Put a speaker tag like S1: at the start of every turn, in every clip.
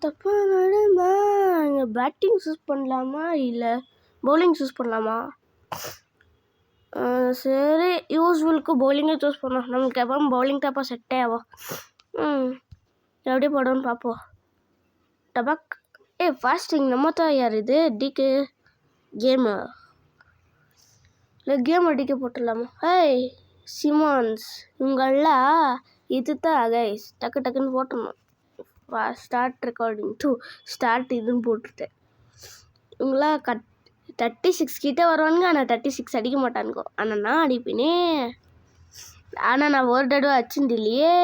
S1: தப்பாக நடந்தா இங்கே பேட்டிங் சூஸ் பண்ணலாமா இல்லை பவுலிங் சூஸ் பண்ணலாமா? சரி, யூஸ்வலுக்கு பவுலிங்கே சூஸ் பண்ணோம். நமக்கு எப்போ பவுலிங் தாப்பா செட்டே ஆகும். எப்படி போடுவோன்னு பார்ப்போம். டபக். ஃபாஸ்டிங் நம்ம தான் யார் இது? டிக்கு கேமு இல்லை கேம் அடிக்க போட்டுடலாமா? சிமான்ஸ் இவங்கெல்லாம் இது தான் கைஸ். டக்குன்னு போட்டுடணும். ஸ்டார்ட் ரெக்கார்டிங் ஸ்டார்ட் இதுன்னு போட்டுட்டேன். இவங்களாம் 36 கிட்டே வருவானுங்க. ஆனால் 36 அடிக்க மாட்டானுங்க. ஆனால் நான் அடிப்பேனே. ஆனால் நான் ஒரு தடவை அச்சுண்டு இல்லையே.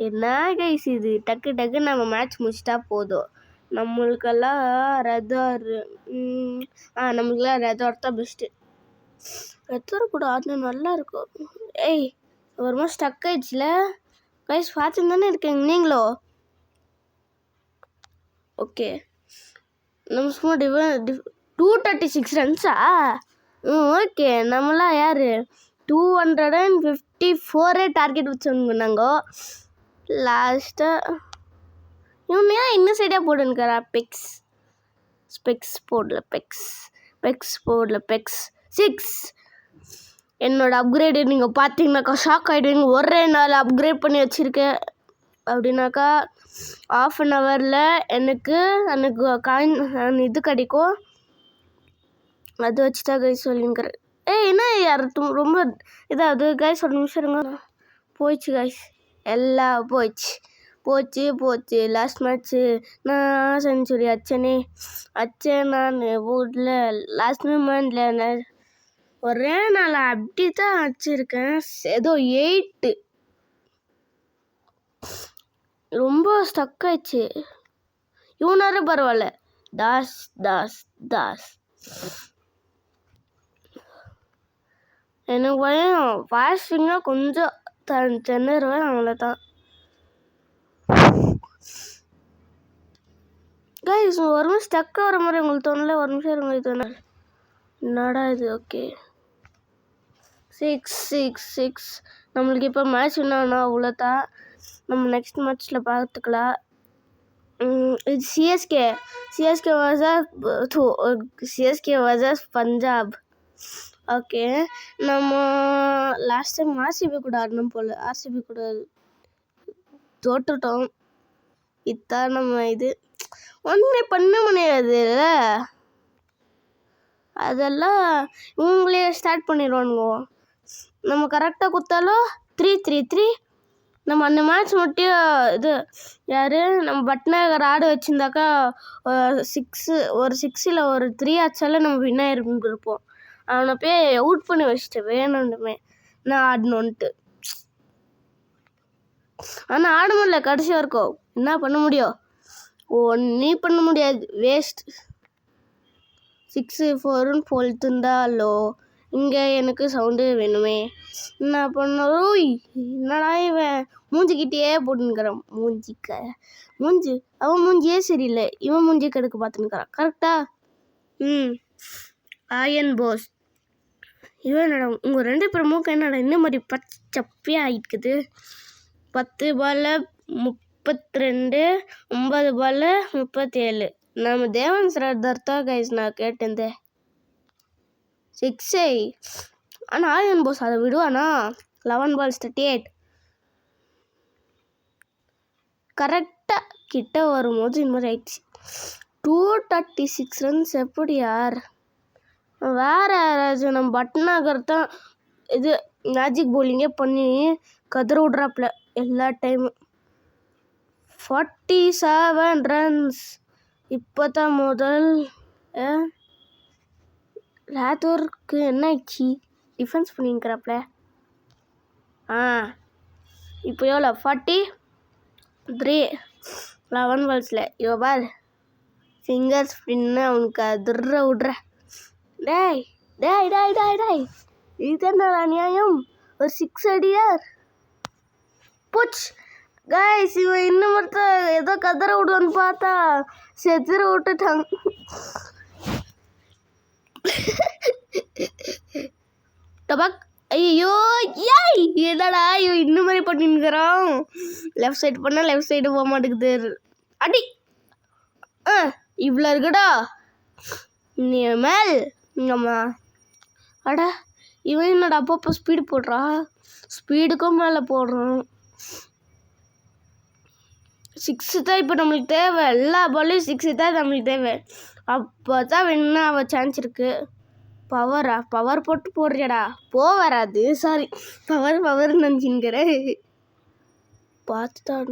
S1: என்ன கைஸ் இது? டக்கு நம்ம மேட்ச் முடிச்சிட்டா போதும். நம்மளுக்கெல்லாம் ரெதார் நம்மளுக்கெல்லாம் ரெதார் தான் பெஸ்ட்டு. ரெதார் கூட ஆடினா நல்லா இருக்கும். ஒரு மாதிரி ஸ்டக் ஆயிடுச்சுல கைஸ். பார்த்துன்னு தானே இருக்கீங்க நீங்களோ? ஓகே, நம்ம சும்மா 236 ரன்ஸா? ஓகே, நம்மளாம் யார் 254 டார்கெட் வச்சுருந்தாங்க லாஸ்ட்டாக. இவன் ஏன் இந்த சைடாக போடுன்னுக்கிறா? ஸ்பெக்ஸ் போடல. பெக்ஸ் போடல. 6. என்னோட அப்கிரேடு நீங்கள் பார்த்தீங்கன்னாக்கா ஷாக் ஆகிடுவீங்க. ஒரே நாள் அப்கிரேட் பண்ணி வச்சுருக்கேன். அப்படின்னாக்கா ½ அன் ஹவரில் எனக்கு காயின் இது கிடைக்கும். அது வச்சு தான் கைஸ் சொல்லிங்கிறேன். என்ன யார் ரொம்ப இதாவது கைஸ்? ஒரு நிமிஷம் இருங்க. போயிடுச்சு கைஸ், எல்லாம் போச்சு. லாஸ்ட் மேட்ச்சு நான் செஞ்சுரி அச்சேன் நான் வீட்டில் லாஸ்ட் மூமெண்ட்டில் ஒரே நாள் அப்படி தான் வச்சுருக்கேன். ஏதோ 8 ரொம்ப ஸ்டக் ஆயிடுச்சு. இவனாரு பரவாயில்ல. தாஸ் எனக்கு பயம். ஃபாஸ்டிங்காக கொஞ்சம் திணறுவேன், அவ்வளோதான். கைஸ் ஒரு நிமிஷம் ஸ்டக் ஆகிற மாதிரி உங்களுக்கு தோணல? ஒரு நிமிஷம் இருங்க. இது என்னடா இது? ஓகே, 6. நம்மளுக்கு இப்போ மேட்ச் என்னன்னா அவ்வளோதான். நம்ம நெக்ஸ்ட் மேட்ச்சில் பார்த்துக்கலாம். இது சிஎஸ்கே வர்சஸ் பஞ்சாப். ஓகே, நம்ம லாஸ்ட் டைம் ஆர்சிபி கூட ஆடணும் போல். ஆர்சிபி கூட தோற்றுட்டோம். இதான் நம்ம இது ஒன்றுமே பண்ண முடியாது. அதெல்லாம் இவங்களே ஸ்டார்ட் பண்ணிடுவானுங்க. நம்ம கரெக்டாக கொடுத்தாலும் 3 நம்ம அந்த மேட்ச் மட்டும் இது யார் நம்ம பட்னாகர் ஆட வச்சுருந்தாக்கா 6 ஒரு 3 ஆச்சால நம்ம வின்னாயிருக்கும் இருப்போம். அவனை போய் அவுட் பண்ணி வச்சுட்டு வேணுண்டுமே நான் ஆடணுன்ட்டு. ஆனால் ஆட முடியல கடைசி வரைக்கும். என்ன பண்ண முடியும்? ஒன்றே பண்ண முடியாது. வேஸ்ட். 6-4 போல்ட்டுருந்தாலோ இங்கே எனக்கு சவுண்டு வேணுமே. என்ன பண்ணோம்? என்னடா இவன் மூஞ்சிக்கிட்டே போட்டுன்னுக்கிறான். அவன் மூஞ்சியே சரியில்லை. இவன் மூஞ்சி கெடுக்க பார்த்துன்னுக்கிறான். கரெக்டா? ஆயன் போஸ். இவன் என்னடா உங்கள் 2 பேர் மூக்க என்னடா இந்த மாதிரி பச்சப்பியாக ஆகிட்டுக்குது? 10 பாலில் 32, 9 பாலில் 37. நம்ம தேவன் சரதார் தான் கைஸ் நான் கேட்டேன். 6. ஆனால் ஆயன் போஸ் அதை விடுவானா? 11 balls 38. கரெக்டாக கிட்ட வரும்போது இந்த மாதிரி ஆயிடுச்சு. 236 ரன்ஸ் எப்படி யார்? வேறு யாராச்சும் நம்ம பட்னாகர் தான் இது மேஜிக் பவுலிங்கே பண்ணி கதற விட்றாப்புல எல்லா டைமும். 47 ரன்ஸ். இப்போ தான் முதல் ராத்தூருக்கு என்ன ஆயிடுச்சு? டிஃபென்ஸ் பண்ணிங்கிறாப்புல. இப்போ எவ்வளோ? 43. 11 balls-ல இவ பார் ஃபிங்கர் ஸ்பின்னு அவனுக்கு அதிர்ற விட்ற. டேய் இது என்னடா நியாயம்? ஒரு 6 அடியார் போச்சு கைஸ். இவன் இன்னும் மட்டும் ஏதோ கதற விடுவான்னு பார்த்தா செத்துற விட்டுட்டாங்க. டபாக். ஐயோ என்னடா இவன் இந்த மாதிரி பண்ணின்னுக்கிறான். லெஃப்ட் சைடு பண்ணால் லெஃப்ட் சைடு போக மாட்டேங்குது. அடி இவ்வளோ இருக்குடா நீ மேல் நம்ம அட இவன் என்னடா அப்பப்போ ஸ்பீடு போடுறா ஸ்பீடுக்கும் மேலே போடுறான் 6 தான் இப்போ நம்மளுக்கு தேவை எல்லா பால்லையும் 6 தான் நம்மளுக்கு தேவை அப்போ தான் வேணும்னா அவள் சான்ஸ் இருக்கு பவர் போட்டு போடுறியாடா வராது சாரி பவர்னு நினச்சின்னுக்கிறேன் பார்த்து தான்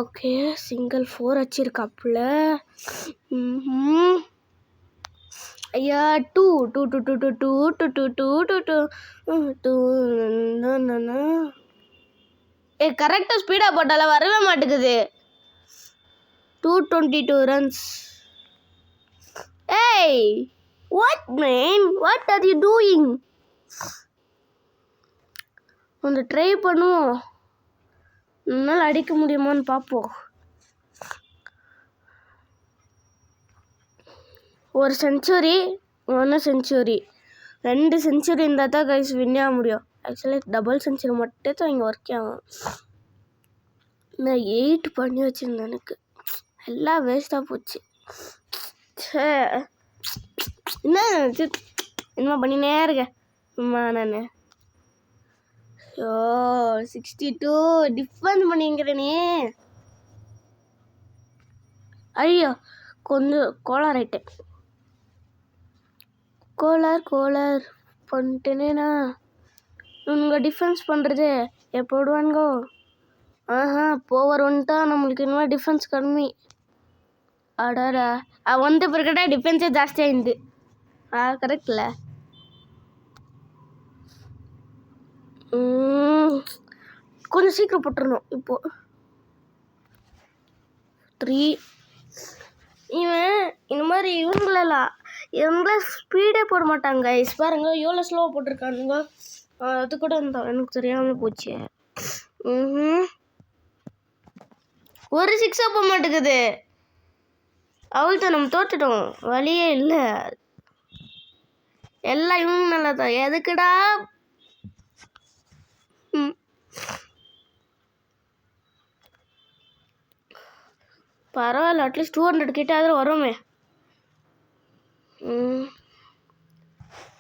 S1: ஓகே சிங்கிள் 4 வச்சிருக்காப்புல ஐயா 2 கரெக்டாக ஸ்பீடாக போட்டால வரவே மாட்டேங்குது 222 ரன்ஸ் ஏய் what man what are you doing கொஞ்சம் ட்ரை பண்ணுவோம் என்னால் அடிக்க முடியுமான்னு பார்ப்போம் ஒரு செஞ்சுரி 1 செஞ்சுரி 2 செஞ்சுரி இருந்தால் தான் கைஸ் வின் ஆக முடியும் ஆக்சுவலி டபுள் செஞ்சுரி மட்டும் தான் இங்கே ஒர்க் ஆகும் நான் 8 பண்ணி வச்சுருந்தேன் எனக்கு எல்லாம் வேஸ்ட்டாக போச்சு என்ன பண்ணினே இருக்கேன் அம்மா நான் 62 டிஃபென்ஸ் பண்ணிங்கிறேனே ஐயோ கொஞ்சம் கோளாராயிட்டேன் கோளார் பண்ணிட்டேனேண்ணா இவனுங்க டிஃபென்ஸ் பண்ணுறது எப்போ விடுவானுங்கோ போவர் வந்துட்டா நம்மளுக்கு இனிமேல் டிஃபென்ஸ் கம்மி அடாடா வந்த பிறகுடா டிஃபென்ஸே ஜாஸ்தியாகிருந்து கரெக்டில் கொஞ்சம் சீக்கிரம் போட்டுருணும் இப்போது 3 இவன் இந்த மாதிரி இவங்கள ஸ்பீடே போட மாட்டாங்க கைஸ் பாருங்க எவ்வளோ ஸ்லோவாக போட்டிருக்கானுங்க அது கூட எனக்கு தெரியாமல் போச்சு ஒரு 6 போக மாட்டேங்குது அவள்தான் நம்ம தோத்துட்டோம் வழியே இல்லை எல்லாம் இவங்க நல்லா தான் எதுக்குடா பரவாயில்ல அட்லீஸ்ட் 200 கிட்ட அதில் வருமே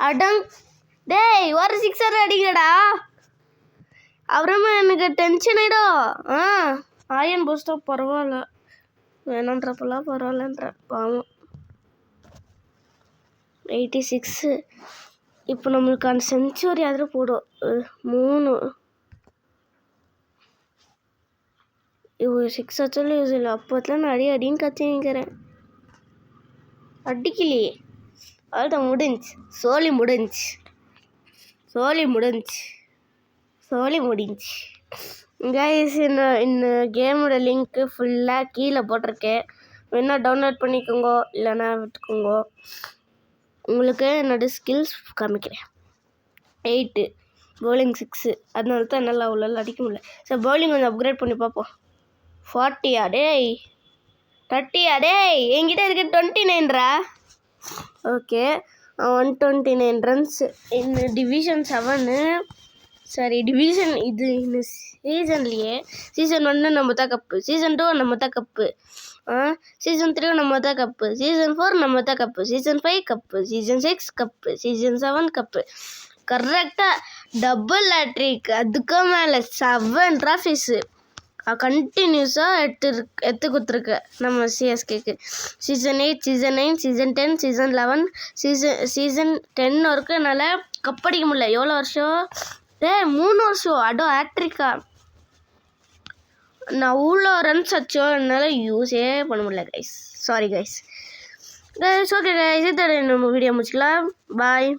S1: அடங் டேய் ஒரு 6 அடிங்கடா அப்புறமா எனக்கு டென்ஷன் ஆகிடும் ஆயன் போஸ்டோ பரவாயில்ல வேணான்றப்பெல்லாம் பரவாயில்லன்ற பாவம் 86 இப்போ நம்மளுக்கு அந்த செஞ்சுரி அதில் போடும் 3 இவ்வளோ 6 வச்சாலும் யூஸ் இல்லை அப்போத்துல நான் அடின்னு கத்திக்கிறேன் அடிக்கலையே அதுதான் முடிஞ்சு சோலி முடிஞ்சு கைஸ் இந்த கேமோட லிங்க்கு ஃபுல்லாக கீழே போட்டிருக்கேன் வேணா டவுன்லோட் பண்ணிக்கோங்க இல்லைன்னா விட்டுக்கோங்க உங்களுக்கு என்னோடய ஸ்கில்ஸ் காமிக்கிறேன் 8 பவுலிங் 6 அதனால தான் என்னால் அவ்வளோ அடிக்க முடியல சரி பவுலிங் கொஞ்சம் அப்கிரேட் பண்ணி பார்ப்போம் 40 டேய் 30 டேய் என்கிட்ட இருக்க 29 ஓகே 129 ரன்ஸ் இந்த டிவிஷன் 7 சரி டிவிஷன் இது இந்த சீசன்லேயே சீசன் 1 நம்ம தான் கப்பு சீசன் 2 நம்ம தான் கப்பு சீசன் 3 நம்ம தான் கப்பு சீசன் 4 நம்ம தான் cup season 5 cup season 6 cup season 7 cup கரெக்டாக டபுள் லேட்ரிக் அதுக்கும் மேலே 7 ட்ராஃபிஸு கண்டினியூஸாக எடுத்து கொடுத்துருக்கு நம்ம சிஎஸ்கேக்கு season 8 season 9 season 10 season 11 season 10 வரைக்கும் என்னால் கப்படிக்க முடியல எவ்வளோ வருஷம் 3 வருஷம் ஹேட்ரிக்கா நான் அவ்வளோ ரன்ஸ் அச்சோ என்னால் யூஸே பண்ண முடியல guys sorry guys okay guys இதோட நம்ம வீடியோ முடிச்சுக்கலாம் பாய்